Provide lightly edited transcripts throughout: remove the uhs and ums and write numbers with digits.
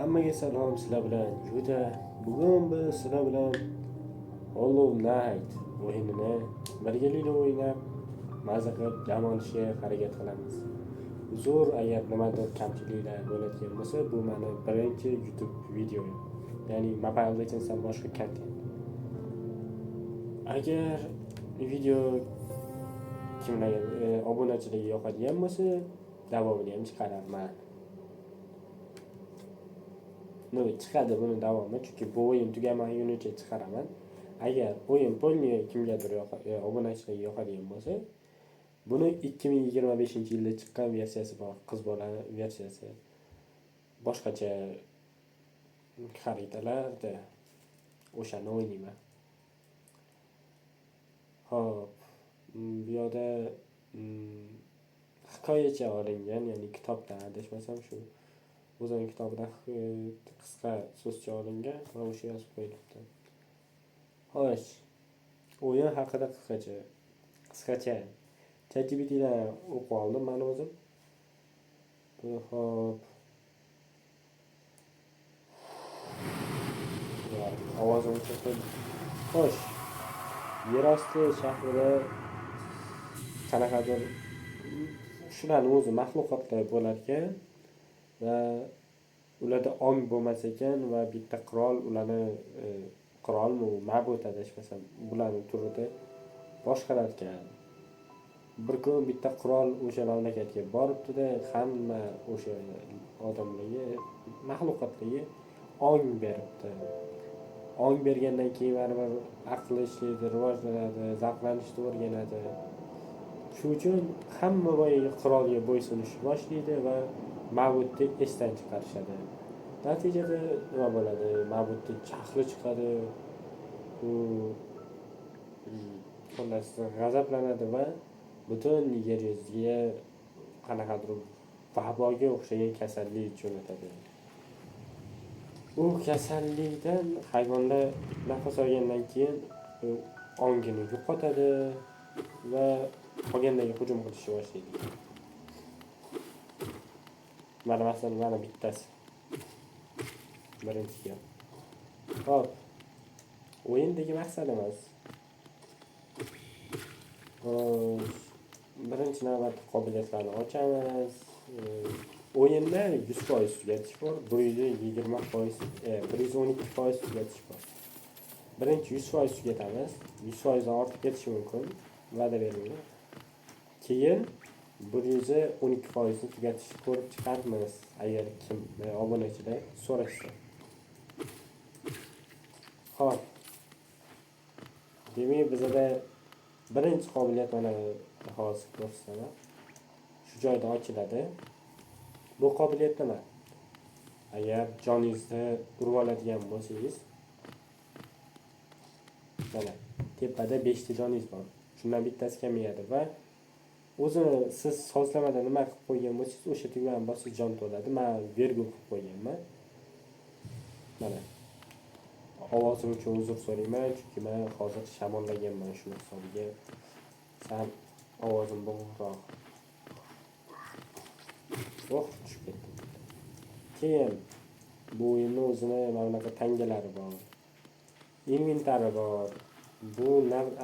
Hammaga salom, sizlar bilan Yuda. Bugun biz sizlar bilan Hollow Knight o'yinini birgalikda o'ynab, mazza qilib dam olishga harakat qilamiz. Uzr agar nimadir kamchiliklar bo'ladigan bo'lsa, bu meni birinchi YouTube videom. Ya'ni Mobile Legends'dan boshqa kontent. Agar video kimlarga obunachiligi yoqadigan bo'lsa, davomini ham chiqaraman. Chiqadi buni davomi, chunki bu o'yin tugamagunicha chiqaraman. Agar o'yin polniy kimgadir obunachiligi yoqadigan bo'lsa, buni 2025-yilda chiqqan versiyasi bor, qiz bola versiyasi. Boshqacha xaritalarda o'shani o'ynayman. Hop, bu yerda hikoyacha olingan, ya'ni kitobdan adashmasam shu o'zining kitobida qisqa so'zcha olingan va o'sha yozib qo'yilibdi. Xo'sh, o'yin haqida qisqacha ChatGPT'dan o'qib oldim men o'zim. Hop. Ovozim chiqdi. Xo'sh, yerosti shahrida qanaqadir shularning o'zi maxluqotlar bo'lar ekan va ularda ong bo'lmas ekan va bitta qirol ularni qirolmi, ma'bud adashmasam, bularning turida boshqarar ekan. Bir kun bitta qirol o'sha mamlakatga boribdi-da, hamma o'sha odamlarga, maxluqotlarga ong beribdi. Ong bergandan keyin baribir aqli ishlaydi, rivojlanadi, zavqlanishni o'rganadi. Shu uchun hamma boyagi qirolga bo'ysunishni boshlaydi va ma'budni esdan chiqarishadi. Natijada nima bo'ladi? Ma'budning jahli chiqadi. U xullas g'azablanadi va butun yer yuziga qanaqadir vaboga o'xshagan kasallik jo'natadi. U kasallikdan hayvonlar nafas olgandan keyin ongini yo'qotadi va qolganlarga hujum qilishni boshlaydi. Mana bittasi. Birinchi gap. Hop. O'yindagi maqsadimiz birinchi navbatda qobiliyatlarni ochamiz. O'yinda 100% tugatish bor, 120%, 112% tugatish bor. Birinchi 100% tugatamiz, 100% dan ortiq ketishi mumkin, va'da beraman. Keyin 112% ni tugatishni ko'rib chiqarmiz, agar kim obunachilar so'rashsa. Xo'p. Demak, bizda birinchi qobiliyat mana hozir ko'rsataman. Shu joyda ochiladi. Bu qobiliyat nima? Agar joningizni urib oladigan bo'lsangiz, mana tepada 5 ta joningiz bor. Shundan bittasi kamayadi va o'zini siz sozlamada nima qilib qo'ygan bo'lsangiz, o'sha tugmani bosib jon to'ladi. Men vergul qilib qo'yganman. Mana. Ovozim uchun uzr so'rayman, chunki men hozir shamollaganman shu hisobiga. Sal ovozim bo'g'roq. Tushib ketdi. Keyin bu o'yinning o'zini mamlakat tangalari bor. Inventari bor. Bu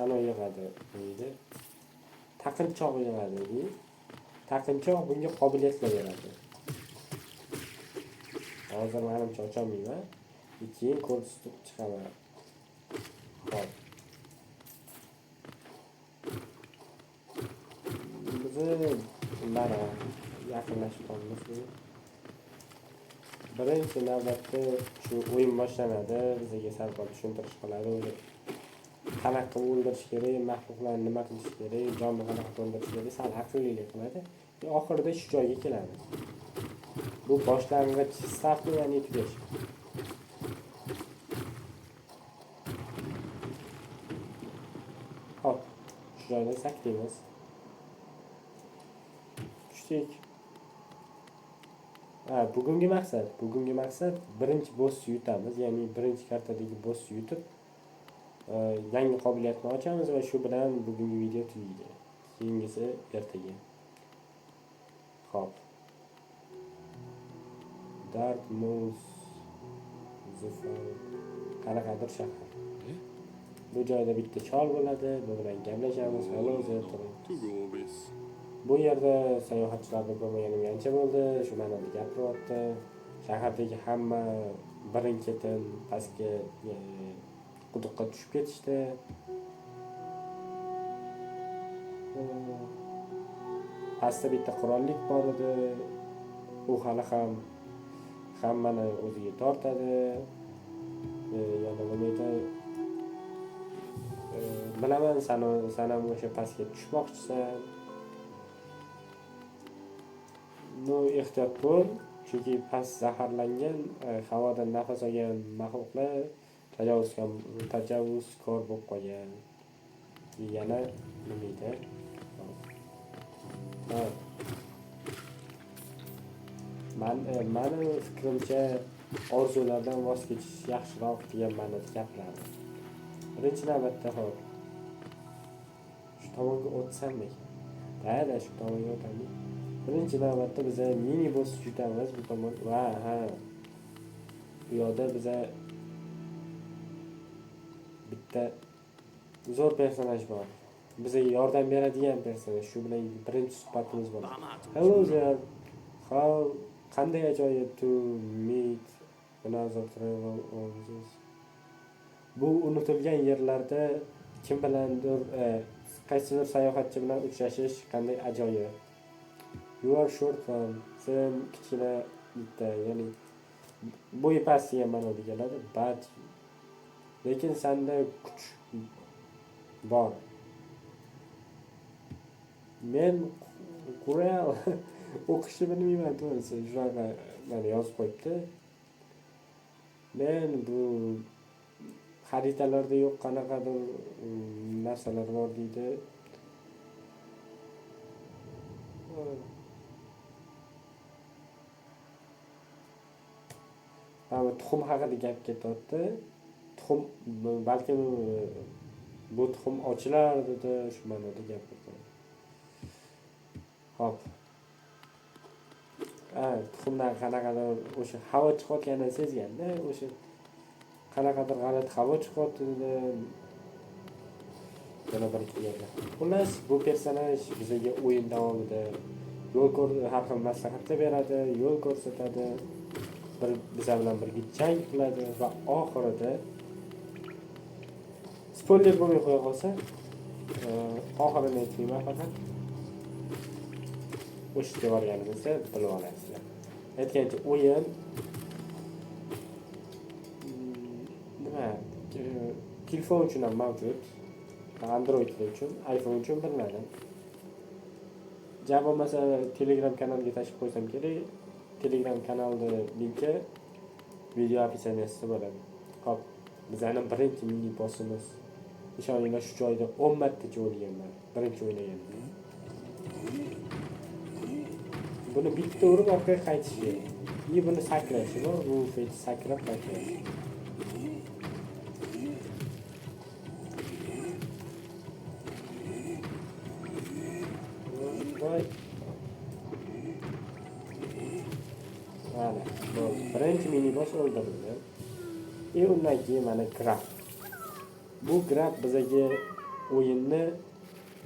ana yig'adi deydi. Taqinchoq yig'adi deydi. Taqinchoq bunga qobiliyatlar beradi. Hozir menimcha ocholmayman. Keyin ko'rsatib chiqaman. Hop. Mana yaqinlashib qolamiz. Birinchi navbatda shu o'yin boshlanadi, bizga sal-pal tushuntirish qiladi. Qanaqa o'ldirish kerak, maxluqlarni nima qilish kerak, jonni qanaqa o'ldirish kerak, sal aqllilik qiladi. Oxirida shu joyga keladi. Bu boshlang'ich startni, ya'ni tugash. Hop, shu joyda saklaymiz. Tushdik. Bugungi maqsad birinchi bossni yutamiz, ya'ni birinchi kartadagi bossni yutib, yangi qobiliyatni ochamiz va shu bilan bugungi video tugaydi. Keyingisi ertaga. Hop. Dark Mouse Zufar, qanaqadir shahar. Bu joyda bitta chol bo'ladi, bu bilan gaplashamiz, haloza turib. Bu yerda sayohatchilarni ko'rmaganim ancha bo'ldi, shu ma'noda gapiryapti. Shahardagi hamma birin-ketin pastga quduqqa tushib ketishdi. Pastda bitta qirollik bor edi. U hali ham hammani o'ziga tortadi. Yana nima edi? Bilaman, sen ham o'sha pastga tushmoqchisan. No, ehtiyot bo'l, chunki past zaharlangan, havodan nafas olgan maxluqlar tajovuzkor bo'lib qolgan. Yana nima edi? Mani fikrimcha orzulardan voz kechish yaxshiroq degan ma'noda gapiradi. Birinchi navbatda hop shu tomonga o'tsammi? Mayli, shu tomonga o'tamiz. Birinchi navbatda biz mini boss jutamiz bu tomon. Va bu yerda biz bitta zo'r personaj bor. Bizga yordam beradigan personaj. Shu bilan birinchi suhbatimiz bo'ladi. Hello there. Qanday ajoyib to meet another travel on this. Bu unutilgan yerlarda kim bilandir qaysidir sayohatchi bilan uchrashish qanday ajoyib. You are short one. Sen kichkina bitta, ya'ni bo'yi past degan ma'noda keladi. But lekin senda kuch bor. Men Kurel o'qishni bilmayman, to'g'risi. Shunaqa mana yozib qo'yibdi. Men bu xaritalarda yo'q qanaqadir narsalar bor deydi. Tuxum haqida gap ketyapti. Tuxum balki bu tuxum ochilar dedi, shu ma'noda gapirdi. Hop. Tuxumdan qanaqadir o'sha havo chiqayotganini sezganda, o'sha qanaqadir g'alati havo chiqyapti dedi. Yana bir yerda. Xullas, bu personaj bizga o'yin davomida har xil maslahatlar beradi, yo'l ko'rsatadi. Bizlar bilan birga jang qiladi va oxirida spoiler bo'lmay qo'ya qolsa, oxirini aytmayman faqat. O'sha devorganimizda bilib olasizlar. Aytgancha o'yin nima? Telefon uchun ham mavjud. Android uchun, iPhone uchun bilmadim. Javob bo'lmasa Telegram kanaliga tashib qo'ysam kerak. Telegram kanalda linki video opsiyasida bo'ladi. Hop, bizning birinchi mini bossimiz. Ishoninglar, shu joyda 10 martacha o'lganman. Birinchi o'ynaganimda. Buni bitta urib orqaga qaytish kerak. Buni sakrash, bu feyt sakrab qaytish. Mana, bu birinchi mini boss o'ldirildi. Undan keyin mana grab. Bu grab bizga o'yinni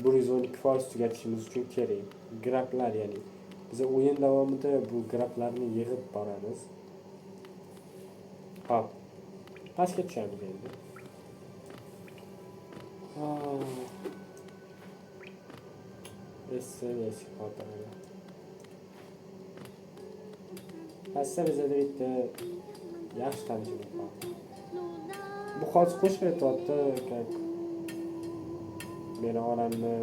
112% tugatishimiz uchun kerak. Grablar, ya'ni biz o'yin davomida bu grablarni yig'ib boramiz. Hop. Pastga tushamiz endi. Yes, xotirada. Pastda bizda bitta yaxshi tanishimiz bor. Bu hozir qo'shiq aytyapti, как meni onamni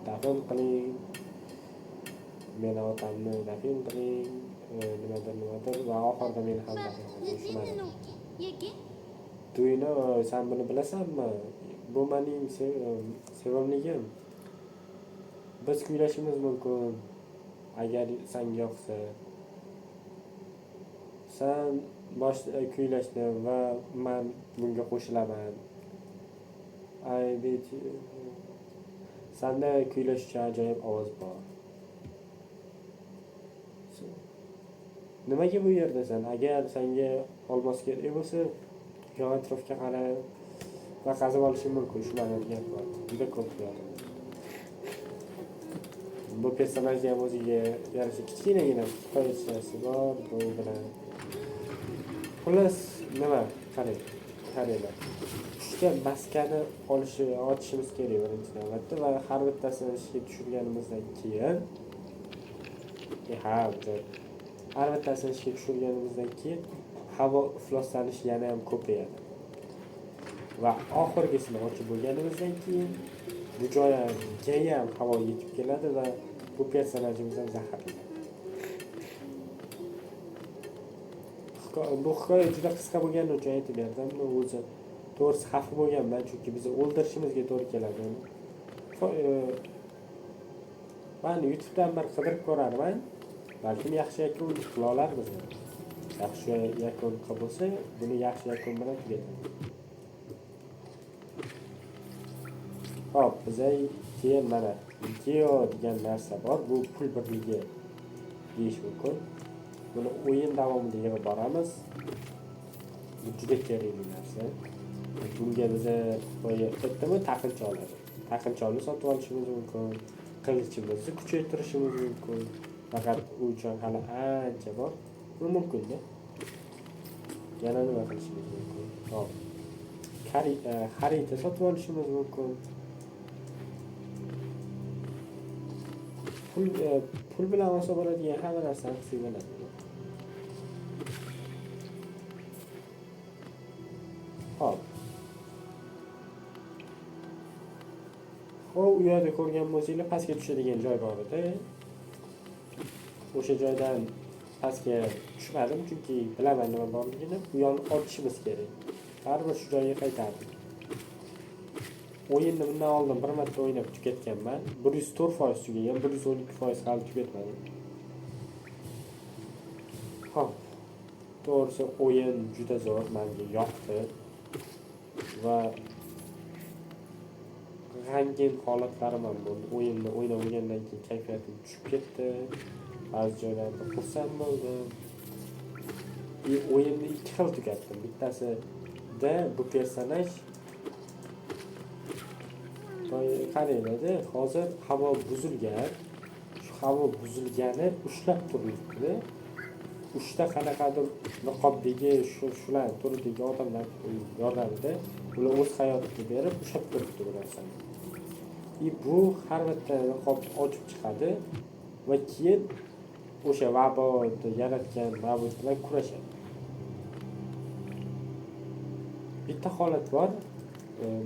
dafn qiling, meni otamni dafn qiling, nimadir va oxirida meni ham dafn qiling. Shuni sen buni bilasanmi? Bu mening sevimligim. Biz kuylashimiz mumkin agar senga yoqsa. Sen boshla kuylashni va men bunga qo'shilaman. Senda kuylash uchun ajoyib ovoz bor. nimaga bu yerdasan? Agar senga olmos kerak bo'lsa, yon atrofga qara va qazib olishing mumkin. Shularga gap bor. Juda ko'p bor. Bu personajni ham o'ziga yarasha kichkinagina hikoyasi bor. Bu bilan xullas nima? Qaranglar. Uchta maskani ochishimiz kerak birinchi navbatda va har bittasini ishga tushirganimizdan keyin har bittasini ishga tushirganimizdan keyin havo ifloslanishi yana ham ko'payadi. Va oxirgisini ochib bo'lganimizdan keyin bu joyga ham havo yetib keladi va bu personajimiz ham zaharlanadi. Bu hikoya juda qisqa bo'lgani uchun aytib berdim. O'zi to'g'risi xafa bo'lganman, chunki bizni o'ldirishimizga to'g'ri keladi. Men YouTube'dan bir qidirib ko'rarman. Balkim yaxshi yakun qila olarmiz. Yaxshi yakun bo'lsa, buni yaxshi yakun bilan tugatamiz. Hop, bizga keyin mana video degan narsa bor. Bu pul birligi deyish mumkin. Buni o'yin davomida yig'ib boramiz. Bu juda kerakli narsa. Bunga biz aytdimmi, taqincha oladi. Taqinchani sotib olishimiz mumkin. Qilichimizni kuchaytirishimiz mumkin. Faqat u uchun hali ancha bor. Bu mumkin-da. Yana nima qilishimiz mumkin? Hop. Xarita sotib olishimiz mumkin. Pul bilan olsa bo'ladigan hamma narsani qilsak bo'ladi. Hop. U yerda ko'rgan bo'lsanglar, pastga tushadigan joy bor edi. O'sha joydan pastga tushmadim, chunki bilaman nima borligini. Bu yo'lni ochishimiz kerak. Baribir shu joyga qaytardim. O'yinni bundan oldin bir marta o'ynab tugatganman. 104% tugagan, 112% hali tugatmadim. Hop. To'g'risi o'yin juda zo'r, menga yoqdi. Va g'amgin holatlarim ham bo'ldi. O'yinni o'ynab olgandan keyin kayfiyatim tushib ketdi. Ba'zi joylarda xursand bo'ldim. O'yinni ikki xil tugatdim. Bittasida bu personaj qaranglar, hozir havo buzilgan. Shu havo buzilgani ushlab turibdi. Uchta qanaqadir niqobdagi shular turdagi odamlar yordamida ular o'z hayotini berib ushlab turibdi bu narsani. Bu har bitta niqobni ochib chiqadi va keyin o'sha vaboni yaratgan mavjud bilan kurashadi. Bitta holat bor.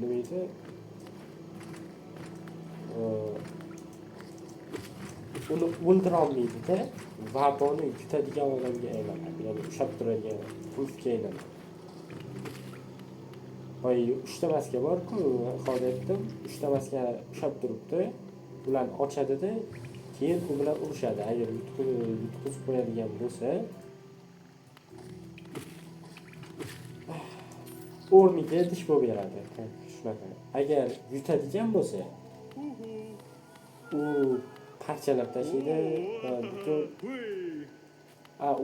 Nima edi? Uni o'ldira olmaydi-da, vaboni yutadigan odamga aylanadi. Ya'ni ushlab turadigan pulga aylanadi. Voy, 3 ta maska bor-ku, hozir aytdim, 3 ta maska ushlab turibdi. Ularni ochadi-da, keyin u bilan urushadi. Agar yutqizib qo'yadigan bo'lsa, o'rniga dish bo'lib beradi. Shunaqa. Agar yutadigan bo'lsa, u parchalab tashlaydi va butun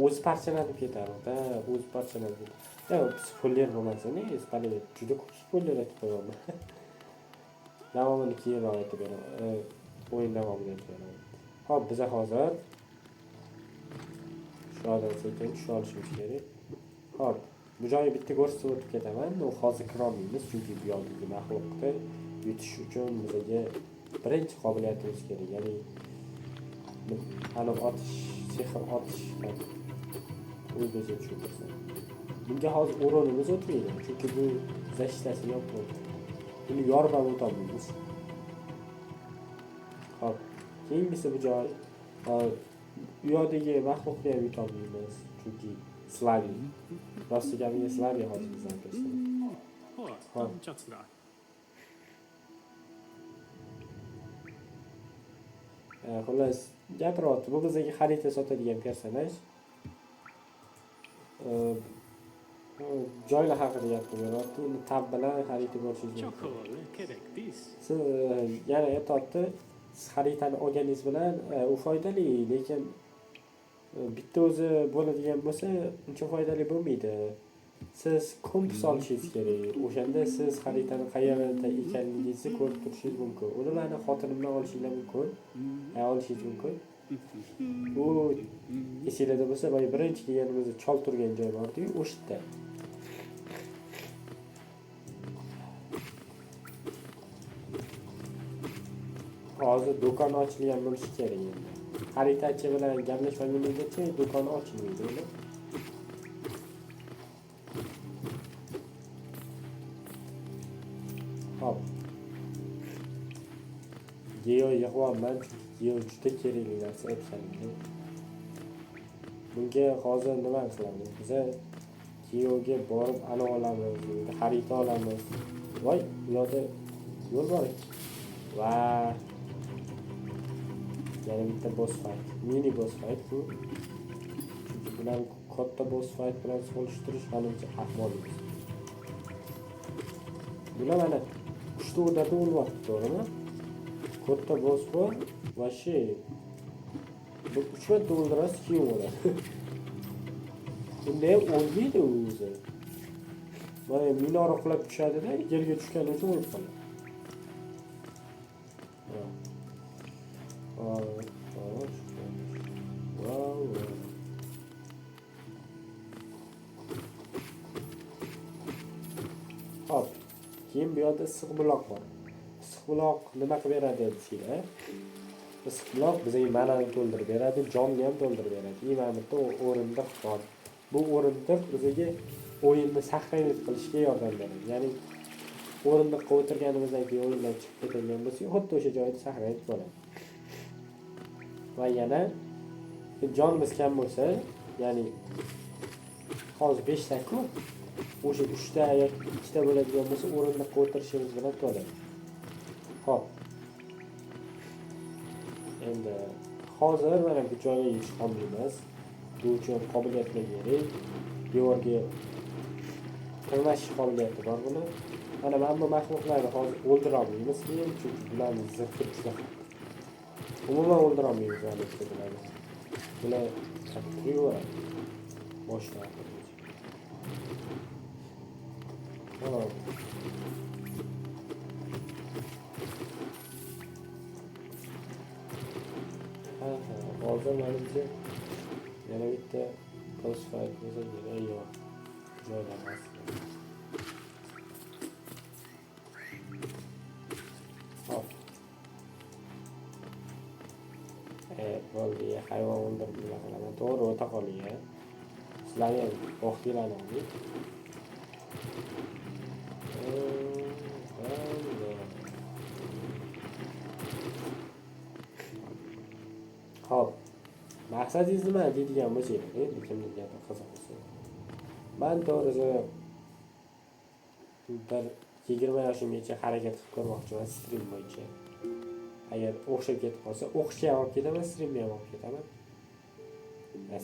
o'zi parchalanib ketadi. O'zi parchalanib ketadi. Spoiler bo'lmasin, spoiler juda ko'p spoiler aytib qo'yaman. Davomini keyinroq aytib beraman. O'yin davomida aytib beraman. Hop, biz hozir shu odam sekin tusha olishimiz kerak. Hop, bu joyga bitta ko'rsatib o'tib ketaman. U hozir kirolmaymiz, chunki bu yo'ldagi maxluqni yutish uchun bizga birinchi qobiliyatimiz kerak. Ya'ni otish, sehr otish o'zgacha tushuntirsin. Bunga hozir o'rinimiz o'tmaydi, chunki bu zashtasi yo'q bo'ldi. Buni yorib o'tolmaymiz. Hop, keyingisi bu joy. U yoqdagi maxluqni ham yutolmaymiz, chunki Slavi. Rossiya gapiga Slavi hozir bizdan ko'rsatdi. Xullas, gapiryapti. Bu bizga xarita sotadigan personaj. Joylar haqida gapiryapti. Uni tab bilan xarita ko'rishingiz mumkin. Siz yana aytayapti, xaritani olganingiz bilan u foydali, lekin bitta o'zi bo'ladigan bo'lsa uncha foydali bo'lmaydi. Siz kompas olishingiz kerak. O'shanda siz xaritani qayerda ekanligingizni ko'rib turishingiz mumkin. Uni meni xotinimdan olishingiz mumkin. Olishingiz mumkin. U esingizda bo'lsa, boya birinchi kelganimizda chol turgan joy bor-ku, o'sha yerda. Hozir do'kon ochilgan bo'lishi kerak endi. Xaritachi bilan gaplashmagunimizgacha do'kon ochilmaydi. Hop. Geo yig'yapman, Geo juda kerakli narsa aytganimda. Bunga hozir nima qilamiz? Biz Geoga borib ana olamiz, xarita olamiz. Voy, bu yerda yo'l bor. Va yana bitta boss fight, mini boss fight bu. Chunki bular katta boss fight bilan solishtirish halicha ahvol emas. Bular mana uchta o'rtada o'lyapti, to'g'rimi? Katta boss bor va bu 3 marta o'ldirasiz, keyin o'ladi. Bunda ham o'lmaydi o'zi. Mana minora qulab tushadi-da, yerga tushgan uchun o'lib qoladi. Hop. Keyin bu yerda issiq buloq bor. Issiq buloq nima qilib beradi desanglar? Issiq buloq bizga manani to'ldirib beradi, jonni ham to'ldirib beradi. Mana bitta o'rindiq bor. Bu o'rindiq bizga o'yinni saqlanib qilishga yordam beradi. Ya'ni o'rindiqqa o'tirganimizdan keyin o'yindan chiqib ketadigan bo'lsak, xuddi o'sha joyda saqlanib qoladi. Va yana jonimiz kam bo'lsa, ya'ni hozir 5 ta-ku, o'sha 3 ta yoki 2 ta bo'ladigan bo'lsa, o'rindiqqa o'tirishimiz bilan to'ladi. Hop. Endi hozir mana bu joyga yetish qobil emas. Bu uchun qobiliyatga kerak. Devorga qilmash qobiliyati bor buni. Mana bu maxluqlarni hozir o'ldira olmaymiz, chunki bularni zirhli kuchlar. Umuman o'ldira olmaymiz bularni. Bular qattiq boshqa. Hop. Hozir menimcha yana bitta boss fight bo'lsa kerak. Yo'q. Joylamas. Hop. Bo'ldi, hayvon o'ldirib qilaman. To'g'ri, o'ta qoling. Sizlarga vaqtinglarni oling. Hop. Maqsadingiz nima deydigan bo'lsangiz, kimdir gapni qiziqsa. Men to'g'risi bir 20 yoshimgacha harakat qilib ko'rmoqchiman stream bo'yicha. Agar o'xshab ketib qolsa, o'qishga ham olib ketaman, streamga ham olib ketaman.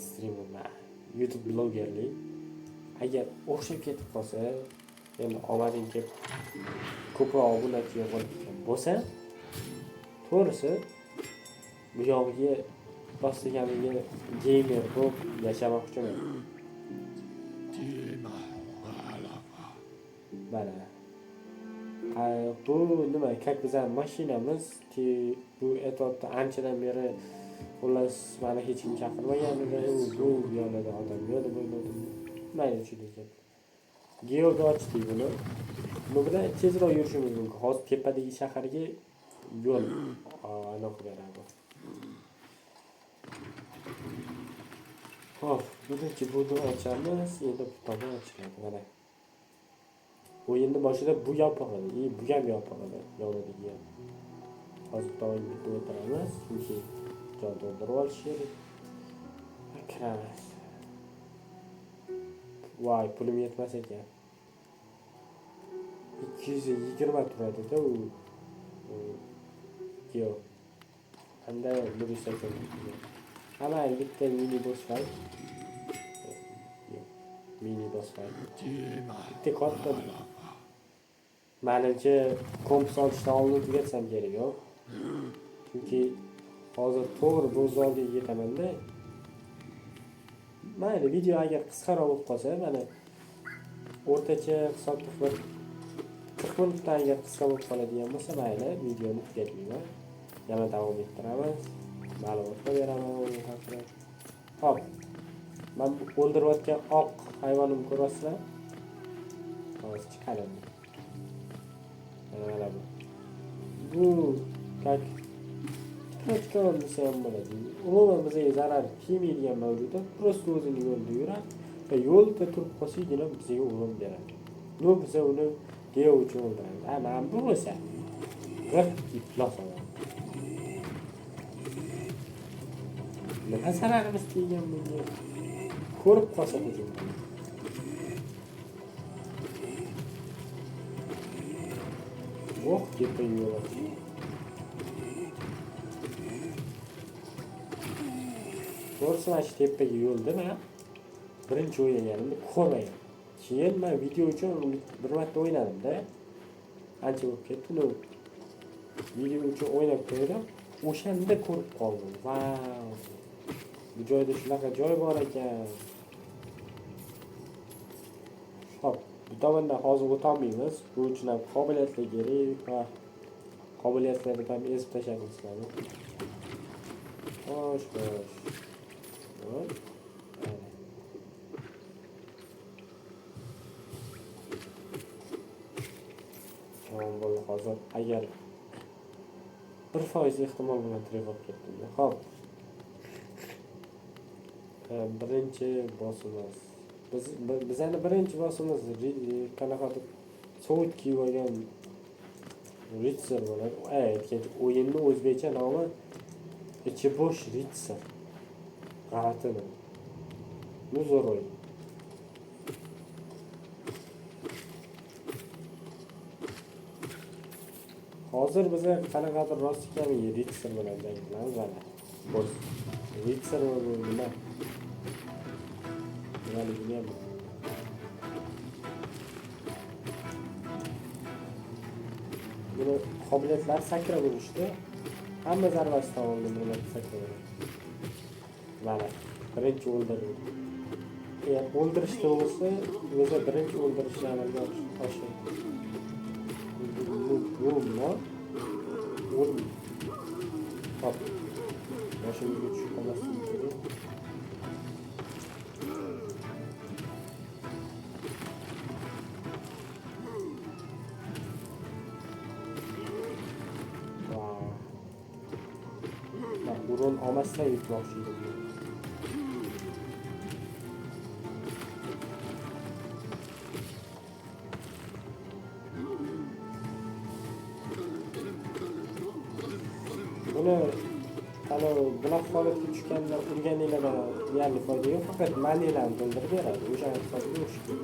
Stream nima? YouTube blogerlik. Agar o'xshab ketib qolsa, endi omading kelib ko'proq obunachiga bo'lsa, to'g'risi bu yog'iga boshlaganiga gamer bo'lib yashamoqchiman. Mana. Bu nima? Как bizning mashinamiz, bu e'tiborda anchadan beri xullas meni hech kim chaqirmaganida, bu yo'lda odam yo'lda bo'lmadi. Mayli chunki. Geoga ochdik buni. Bu bilan tezroq yurishimiz mumkin. Hozir tepadagi shaharga yo'l aniq beradi. Hop, birinchi buni ochamiz, endi bu tomon ochiladi. Mana. O'yinni boshida bu yopiq edi, bu ham yopiq edi, yonidagi. Hozir doim bitta o'tiramiz, chunki joy to'ldirib olish kerak. Kiramiz. Voy, pulim yetmas ekan. 220 turadi-da u. Yo'q. Qanday bo'lsa kerak. Ana bitta mini boss fight. Mini boss fight. Bitta katta. Menimcha kompas olishdan oldin tugatsam kerak, yo'q. Chunki hozir to'g'ri bu zalga yetaman-da. mayli, video agar qisqaroq bo'lib qolsa, mana o'rtacha hisobda bir 40 minutdan agar qisqa bo'lib qoladigan bo'lsa, mayli, videoni tugatmayman. Yana davom ettiramiz. Ma'lumotlar beraman u haqida. Hop. Men o'ldirayotgan oq hayvonimni ko'rasizlar? Hozir chiqadi. Mana bu. Bu как Kaçkan desa ham bo'ladi. Umuman bizga zarar kelmaydigan mavjudot prosta o'zini yo'lida yuradi va yo'lda turib qolsagina bizga o'lim beradi. No, biz uni deya uchun o'ldiramiz. Mana bu bo'lsa bir iflos odam. Nima zararimiz kelgan bunga? Ko'rib qolsa hujum. Voh, ketib yo'ladi. Doğrusu mana shu tepaga yo'ldimi? Birinchi o'ynaganimda ko'rmagan. Keyin men video uchun bir marta o'ynadim-da. Ancha bo'lib ketdi. Uni video uchun o'ynab ko'rdim. O'shanda ko'rib qoldim. Vau! Bu joyda shunaqa joy bor ekan. Hop, bu tomondan hozir o'tolmaymiz. Bu uchun ham qobiliyatli kerak va qobiliyatlarni ham ezib tashlamiz sizlarni. Xo'sh. Tamam bo'ldi. Hozir agar 1% ehtimol bilan tirik bo'lib ketdim. Xo'p. Birinchi bossimiz. Bizning birinchi bossimiz qanaqadir sovet kiyib olgan Ritser bo'ladi. Aytgancha o'yinni o'zbekcha nomi ichi bo'sh Ritser. G'alati. Bu zo'r o'yin. Hozir biz qanaqadir rostikami Ritser bilan janglaymiz mana. Bo'sh Ritser nima? Nimaligini ham buni qobiliyatlari sakrab urishdi. Hamma zarbasidan oldin buni sakrab urdi. Mana birinchi o'ldirdi. Eğer o'ldirishda bo'lsa, o'zi birinchi o'ldirishni amalga oshirdi. Bu hop. Boshimizga tushib qolmasin. Burun olmazsa yutmoqchi edim. Buni bunaqa holatga tushganda urganinglardan deyarli foyda yo'q, faqat maniyalarni to'ldirib beradi. O'sha hisobga urish kerak.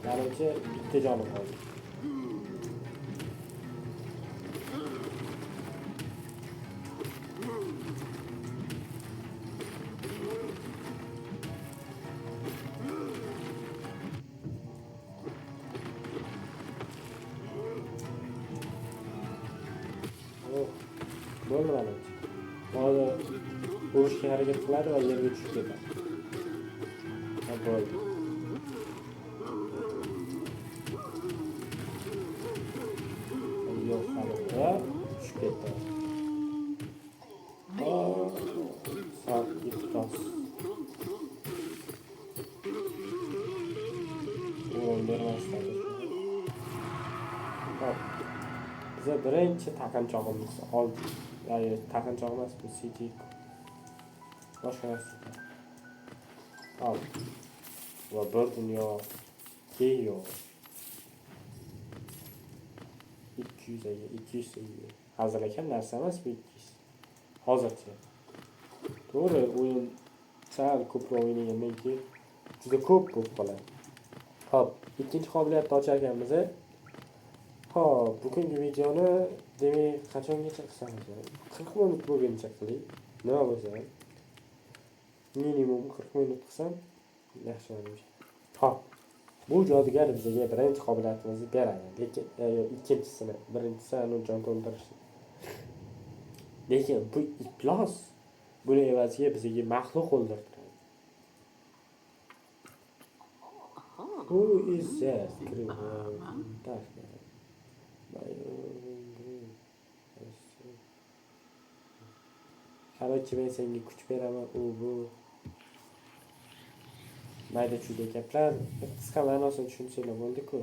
Menimcha bitta joni qoldi. Bo'ldi mana. Hozir urishga harakat qiladi va yerga tushib ketadi. Bo'ldi. Yo'q, hali tushib ketdi. Sağ iflos. O'rin bermasdan. Bize birinchi taqinchog'imiz oldi. Ya'ni taqinchoq emas, bu CD. Boshqa narsa. Al. Va bir dunyo keyo. 200 ga 200 ga. Hazırlagan narsa emas bu 200. Hozircha. To'g'ri, o'yin sal ko'proq o'ynagandan keyin juda ko'p bo'lib qoladi. Hop, ikkinchi qobiliyatni ochar ekanmiz. Hop, bugungi videoni demak qachongacha qilsamiz? 40 minut bo'lguncha qiling. Nima bo'lsa ham minimum 40 minut qilsam yaxshi bo'ladi. Hop, bu jodugar bizga birinchi qobiliyatimizni beradi. Lekin ikkinchisini, birinchisi uni jon to'ldirish. Lekin bu iflos buni evaziga bizga maxluq o'ldiradi. Who is just Qaroqchi men senga kuch beraman, u bu mayda chuyda gaplar qisqa ma'nosini tushunsanglar bo'ldi-ku.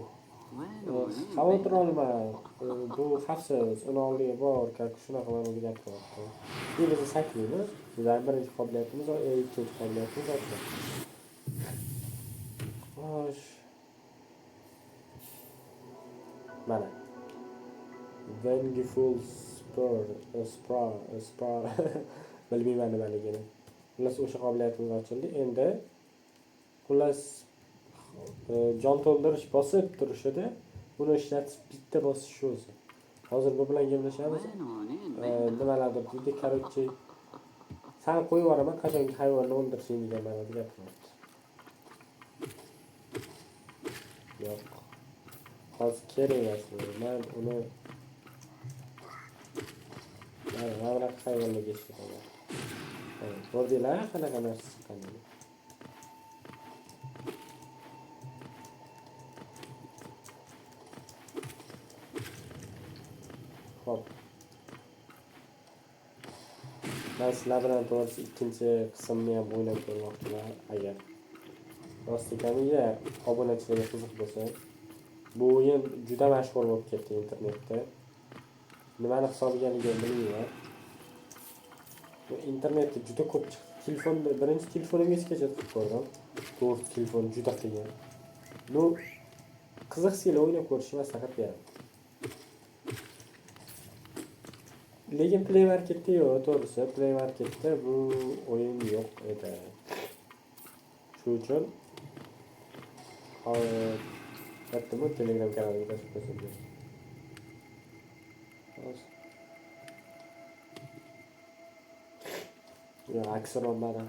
Xavotir olma, bu xavfsiz, uni oldiga bor, shunaqa ma'noda gapiryapti. Biz saklaymiz, bizning birinchi qobiliyatimiz, ikkinchi qobiliyatimiz ochlik. Xo'sh. Mana. Vengeful spar bilmayman nimaligini. Xullas o'sha qobiliyatimiz ochildi. Endi xullas jon to'ldirish bosib turishida buni ishlatish bitta bosish o'zi. Hozir bu bilan gaplashamiz. Nimalardir deydi, qaroqchi san qo'yib yuboraman, qachonki hayvonni o'ldirishing degan ma'noda gapiryapti. Yo'q. Hozir kerak emas. Men uni mana hayvonlarga ishlataman. Ko'rdinglar qanaqa narsa chiqqanini. Hop. Men sizlar bilan to'g'risi ikkinchi qismni ham o'ynab ko'rmoqchiman agar rostlikamiga obunachilarga qiziq bo'lsa. Bu o'yin juda mashhur bo'lib ketdi internetda. Nimani hisoblaganligini bilmayman. Bu internetda juda ko'p chiqdi. Telefonda birinchi telefonimgacha chiqib ko'rdim. To'rt telefon juda qiyin. Bu qiziqsizlar o'ynab ko'rishni maslahat beraman. Lekin Play Marketda yo'q, to'g'risi Play Marketda bu o'yin yo'q edi. Shuning uchun Hatta Telegram kanaliga tashlab qo'ydim. Ya aksar olmadi.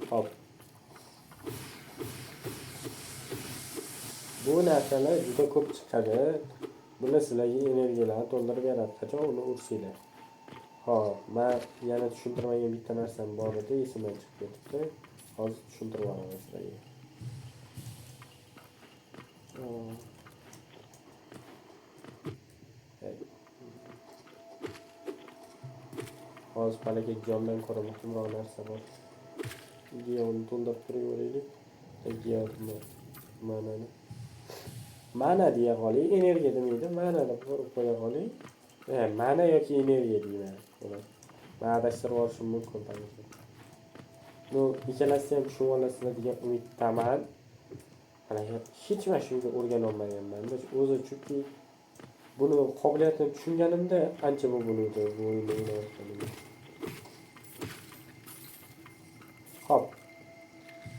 Hop. Bu narsalar juda ko'p chiqadi. Buni sizlarga energiyalarni to'ldirib beradi. Qachon uni ursanglar. Hop, men yana tushuntirmagan bitta narsam bor edi, esimdan chiqib ketibdi. Hozir tushuntirib beraman sizlarga. Hozir palaka jondan ko'ra muhimroq narsa bor. Uni to'ldirib turaveraylik. Mana deya qoling, energiya demaydi, mana deb qo'ya qoling. Mana yoki energiya deyman. Men adashtirib olishim mumkin tabiiyki. Bu ikkalasi ham tushunib olasizlar degan umiddaman. Mana hech mana shunga o'rgana olmaganman. O'zi chunki buni qobiliyatini tushunganimda ancha bo'ldi bu o'yinni o'ynayotganim. Hop.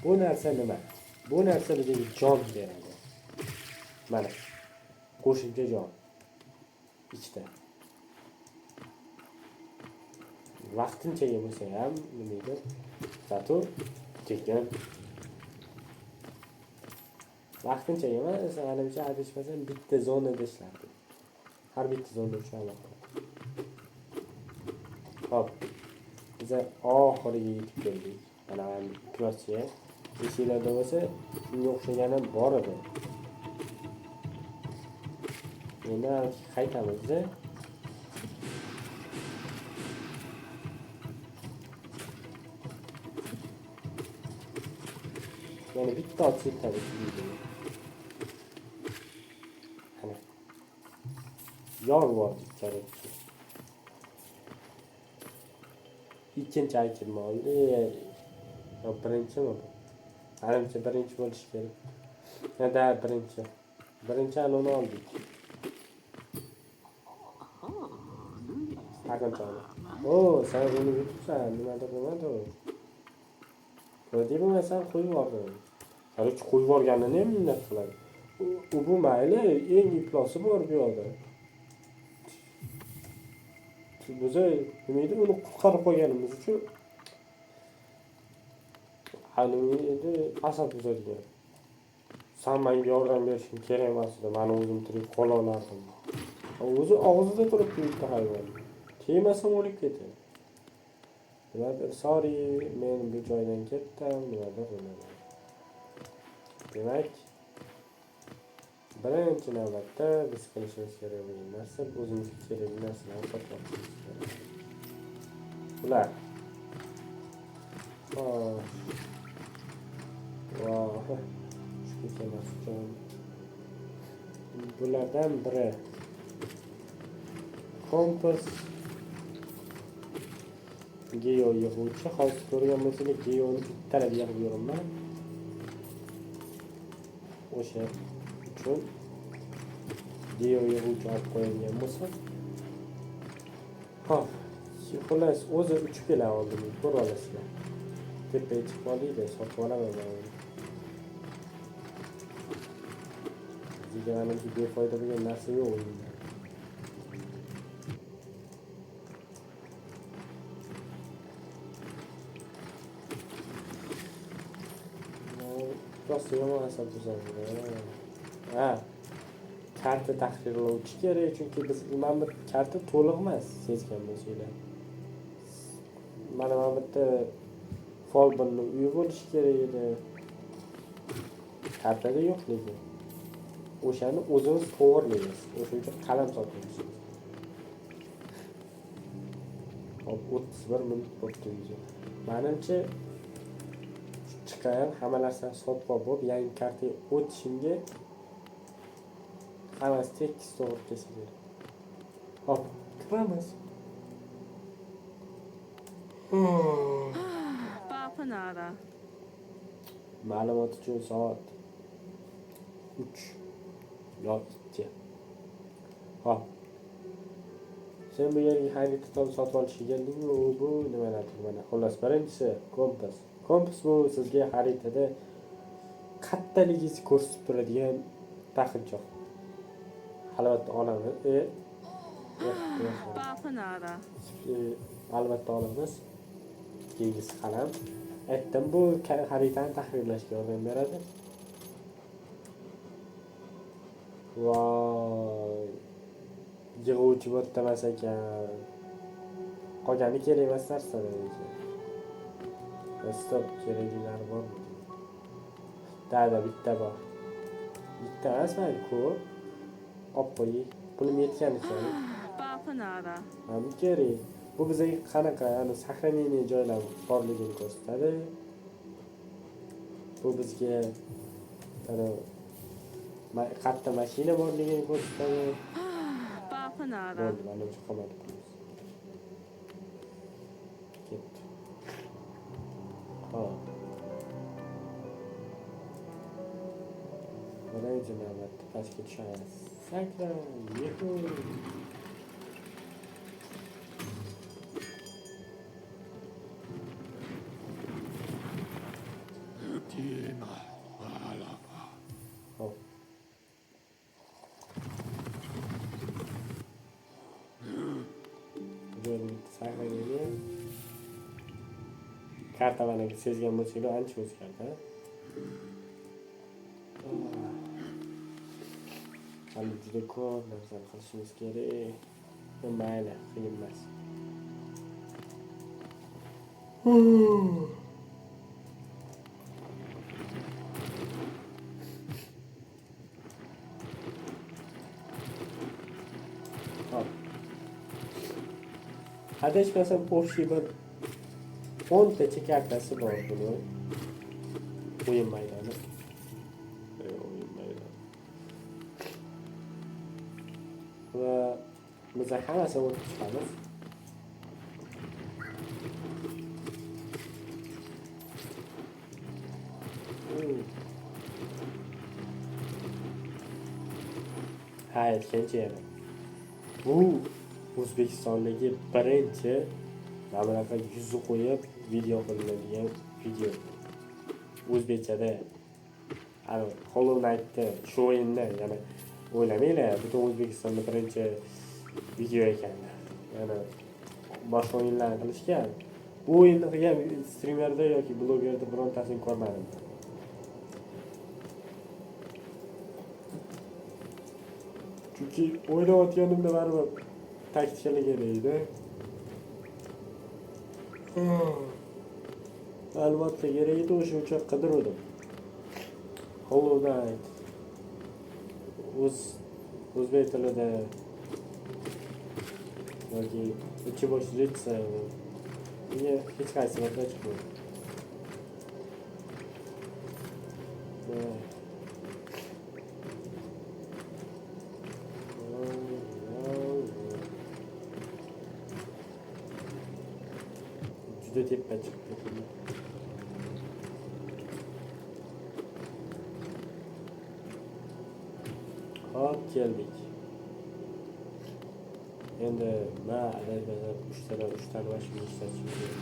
Bu narsa nima? Bu narsa bizga jon beradi. Mana. Qo'shimcha jon. Ichda. Vaqtinchaga bo'lsa ham nimadir? Zato tekin. Vaqtinchaga emas, ancha adashmasam bitta zonada ishlardi. Har bitta zonada ishlardi. Hop. Biz oxiriga yetib keldik. Mana klassiya. Esinglarda bo'lsa, shunga o'xshagani bor edi. Endi qaytamiz-da. Yani bitta olsak tabii ki deydi. Hani yor bor kerakki. Ikkinchi aytma oldi. Yo birinchimi bu? Menimcha birinchi bo'lishi kerak. Ya birinchi. Birinchi anoni oldik. Qanchalik? O, sen buni yutibsan, nimadir bo'lmadi. Ko'rdingmi, men sen qo'yib yubordim. Qaroqchi qo'yib yuborganini ham minnat qiladi. U bu mayli, eng iflosi bor bu yoqda. Biza nima edi, uni qutqarib qo'yganimiz uchun hali endi asab buzadigan. Sen menga yordam berishing kerak emas edi, men o'zim tirik qola olardim. O'zi og'zida turibdi bitta hayvon. Kiymasam o'lib ketadi. Nimadir sorry, men bu joydan ketdim, nimadir bo'ladi. Demak, birinchi navbatda biz qilishimiz kerak bo'lgan narsa o'zimizga kerakli narsalarni sotib olishimiz kerak. Bular. Voh. Shu kemasdan. Bulardan biri kompas geo yig'uvchi. Hozir ko'rgan bo'lsangiz geoni bittalab yig'ib yuraman. O'sha uchun geo yig'uvchi olib qo'yilgan bo'lsa. Xo'p, xullas o'zi 3 kilo oldim, ko'ra olasizlar. Tepaga chiqib oldi, sotib olaman men. Bizga mana bu befoyda bo'lgan narsa yo'q o'yinda. Prosta yomon asab tuzadi. Ha. Karta tahrirlovchi kerak, chunki biz mana bu karta to'liq emas, sezgan bo'lsanglar. Mana bu yerda folbinning uyi bo'lishi kerak edi. Kartada yo'q lekin. O'shani o'zimiz to'g'rilaymiz. O'sha uchun qalam sotamiz. Hop, 31 minut bo'ldi. Menimcha chiqib hamma narsani sotib olib, yangi kartaga o'tishimga hammasi tekis to'g'ri kelsa kerak. Hop, kiramiz. Bapanara. Ma'lumot uchun soat 3 yoki 2. Hop. Sen bu yerga xaridor sotib olishga keldingmi? Bu nimalar mana? Xullas, birinchisi kompas. Kompas bu sizga xaritada qattaligingizni ko'rsatib turadigan taqinchoq. Albatta olamiz. Bapanara. Albatta olamiz. Keyingisi qalam. Aytdim, bu xaritani tahrirlashga yordam beradi. Voy. Yig'uvchi bo'tdamas ekan. Qolgani kerak emas narsalar ekan. Stop, keraklilar bormi? Dada bitta bor. Bitta emas, mayli ko'p. Olib qo'ying. Pulim yetganicha. Bapanara. Ham kerak. Bu bizga qanaqa, ya'ni сохранение joylar borligini ko'rsatadi. Bu bizga katta mashina borligini ko'rsatadi. Bapanara. Bo'ldi, mana shu qomat qilamiz. Ketdi. Hop. Birinchi navbatda pastga tushamiz. Sakra, yehu. Hop. Böyle sakra geliyor. Karta mana sezgan bo'lsanglar ancha o'zgardi. Hali juda ko'p narsani qilishimiz kerak. Mayli, qiyin emas. Hop. Adashmasam o'xshi bir 10 tacha kartasi bor buni. O'yin maydoni. O'yin maydoni. Va biz hammasini o'tib chiqamiz. Ha, aytgancha yana. Bu O'zbekistondagi birinchi mana bunaqa yuzi qo'yib video qilinadigan video. O'zbekchada ana Hollow Knight'da shu o'yinda yana o'ylamanglar, butun O'zbekistonda birinchi video ekan. Yana boshqa o'yinlarni qilishgan. Bu o'yinni qilgan streamerda yoki blogerda birontasini ko'rmadim. Chunki o'ynayotganimda baribir taktikalik edi. Albatta kerak edi, o'sha uchun qidiruvdim. Hollow Knight. O'zbek tilida yoki ichi bosh ritsa. Menga hech qaysi narsa chiqmadi. Juda teppa chiqdi. Hop keldik. Endi men adabiyot 3 ta mashina ishlatishim kerak.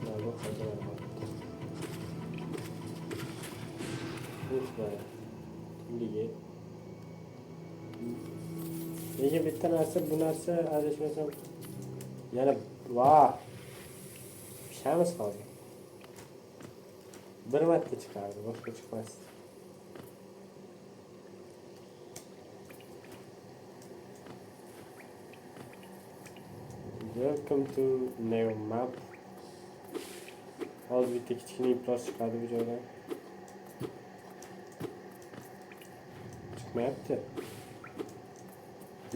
Mana bu hozir nega? Lekin bitta narsa, bu narsa adashmasam yana pishamiz hozir. Bir marta chiqardi, boshqa chiqmasdi. Welcome to new map. Hozir bitta kichkina iplos chiqadi bu joydan. Chiqmayapti.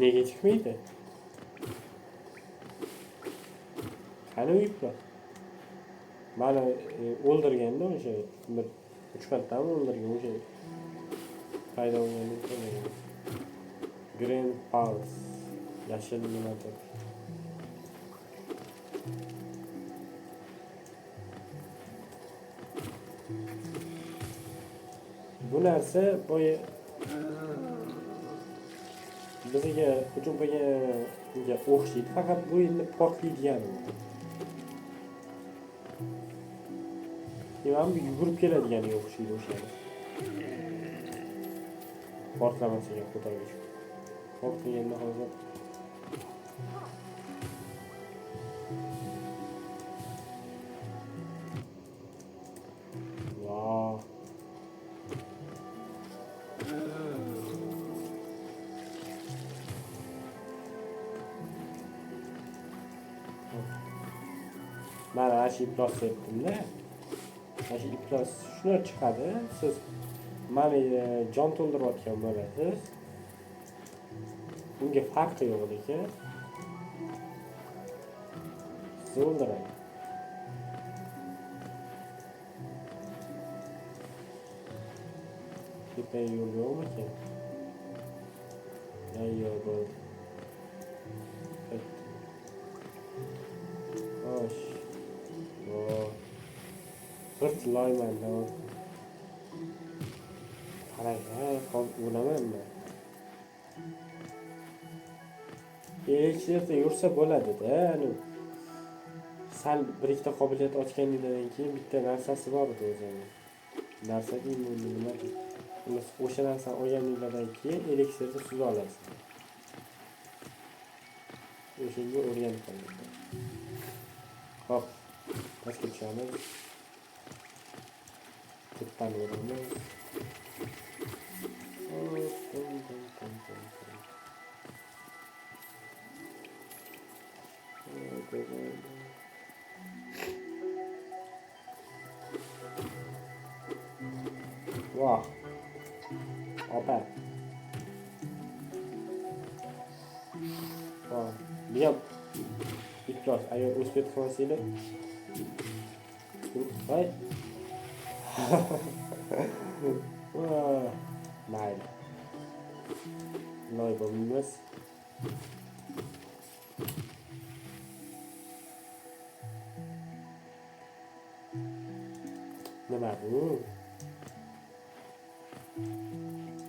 Nega chiqmaydi? Qani u iplos? Mana o'ldirganda o'sha bir 3 martami o'ldirgan o'sha paydo bo'lgan. Green Pulse. Yashil nimadir. Bu narsa boya bizga hujum qilganga o'xshaydi, faqat bu endi portlaydigan. Ham yugurib keladiganga o'xshaydi o'shani. Portlamasiga ko'targich. Portlayanda hozir mana shu iplos sepdimda. Shu iplos shuni chiqadi. Siz mana jon to'ldirayotgan bo'lasiz. Bunga farqi yo'q lekin. Siz o'ldiradi. Tepaga yo'l yo'qmi? Yo'q bo'ldi. Xo'sh. Hırtlayman da. Qarang, o'laman men. Elektrda yursa bo'ladi-da, ani sal bir ikkita qobiliyat ochganingdan keyin bitta narsasi bor edi o'zining. Narsa deymi, nima deydi? O'sha narsani olganingdan keyin elektrda suza olasiz. O'shanga o'rganib qoling. Hop, pastga tushamiz. Tepani o'ramiz. Wow. Opa. Wow. Biap. Iplos, ayo o'zbek qilmasanglar. Voy. Mayli. Loy bo'lmaymiz. Nima bu?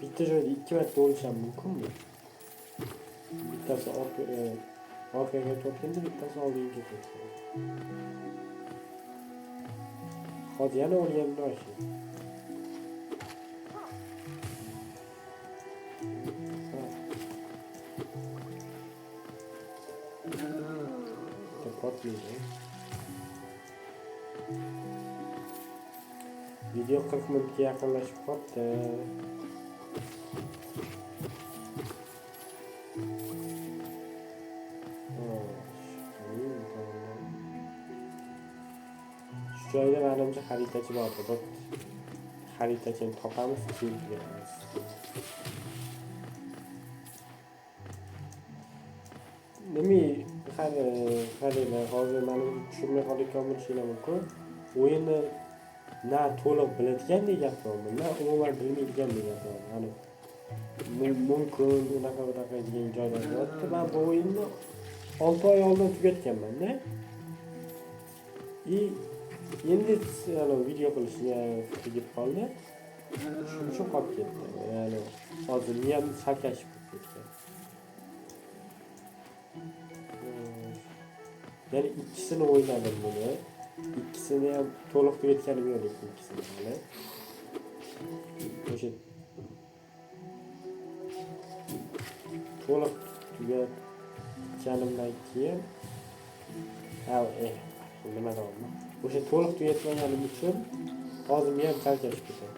Bitta joyda ikki marta o'lishim mumkinmi? Bittasi orqaga tortganda, bittasi oldinga tortganda. Hozir yana o'rganib olishim. Video 40 minutga yaqinlashib qoldi. joyda menimcha xaritachi bor. Bir xaritachini topamiz, keyin tugatamiz. Qaranglar, hozir meni tushunmay qolayotgan bo'lishinglar mumkin. O'yinni na to'liq biladigandek gapiryapman, na umuman bilmaydigandek gapiryapman. Mumkin unaqa degan joylar bor. Men bu o'yinni 6 oy oldin tugatganman-da. Endi video qilishga tegib qoldi. Shuning uchun qolib ketdi. Ya'ni hozir miyam chalkashib ketdi. Yani ikkisini o'ynadim buni. İkisini ham to'liq tugatganim yo'q ikkinchisini hali. O'sha to'liq tugatganimdan keyin nima deyapman? O'sha to'liq tugatganim uchun hozir men ham chalkashib ketaman.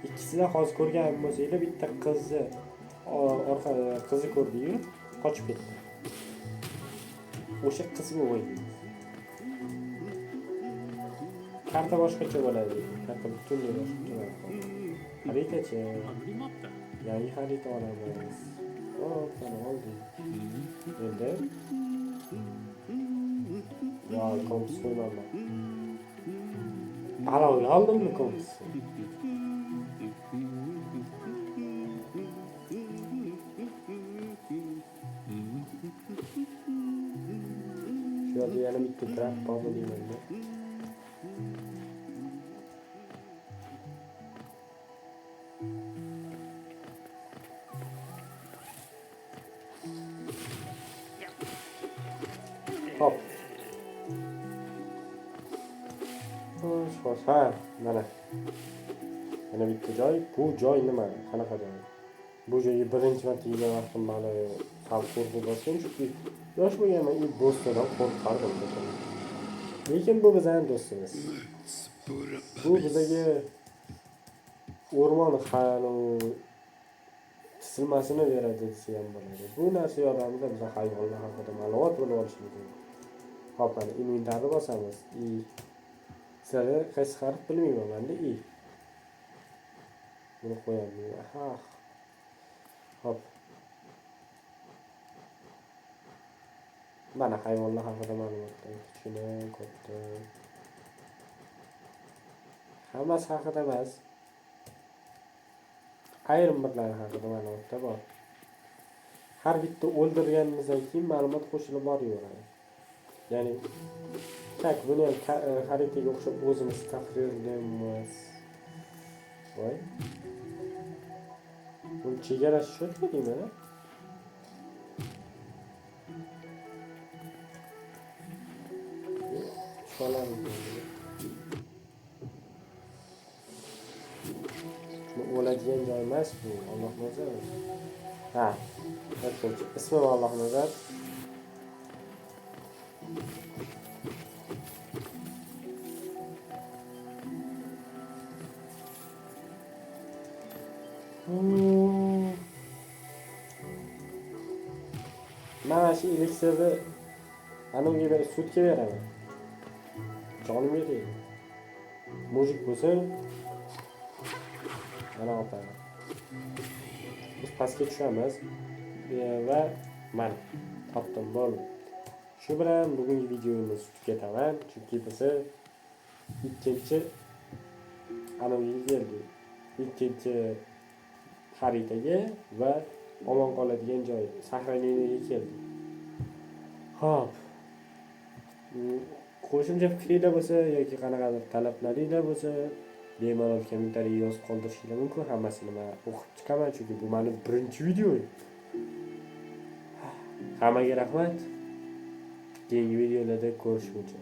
İkisini hozir ko'rgan bo'lsanglar, bitta qizi ko'rdi-yu, qochib ketdi. O'sha qizni o'ynaymiz. Karta boshqacha bo'ladi. Karta butunlay boshqacha bo'ladi. Xaritachi. Yangi xarita olamiz. Mana oldik. Endi kompas qo'ymayman. Palovni oldimmi kompasni? Shu yerda yana bitta trap bormi deyman-da. Hop. Xo'sh, mana. Yana bitta joy. Bu joy nima? Qanaqa joy? Bu joyga birinchi marta kelgan vaqtim meni sal qo'rqib bosgan, chunki yosh bo'lganman, do'stlardan qo'rqardim. Lekin bu bizning do'stimiz. Bu bizga o'rmon qisilmasini beradi desa ham bo'ladi. Bu narsa yordamida biz hayvonlar haqida ma'lumot bilib olishimiz mumkin. Hop, mana inventarni bosamiz. Sizlar qaysi harf bilmayman menda Buni qo'yamiz. Hop. Mana hayvonlar haqida ma'lumotlar. Kichkina, katta. Hammasi haqida emas. Ayrim birlari haqida ma'lumotlar bor. Har bitta o'ldirganimizdan keyin ma'lumot qo'shilib boraveradi. Ya'ni buni ham xaritaga o'xshab o'zimiz tahrirlaymiz. Voy. Bu chegarachi shu deyman-a? O'ladigan joy emas bu, Alloh nazar. Ismi Alloh nazar. Mana shu eliksirni aniga sudga beraman. Jonim beraylik. Mujik bo'lsa mana opaman. Biz pastga tushamiz va mana topdim bo'ldi. Shu bilan bugungi videomizni tugataman, chunki biz ikkinchi aniga keldik. Ikkinchi xaritaga va omon qoladigan joy sahraniyga keldik. Hop. Qo'shimcha fikringlar bo'lsa yoki qanaqadir talablaringlar bo'lsa, bemalol kommentariy yozib qoldirishinglar mumkin. Hammasini men o'qib chiqaman, chunki bu mening birinchi videoim. Hammaga rahmat. Keyingi videolarda ko'rishguncha.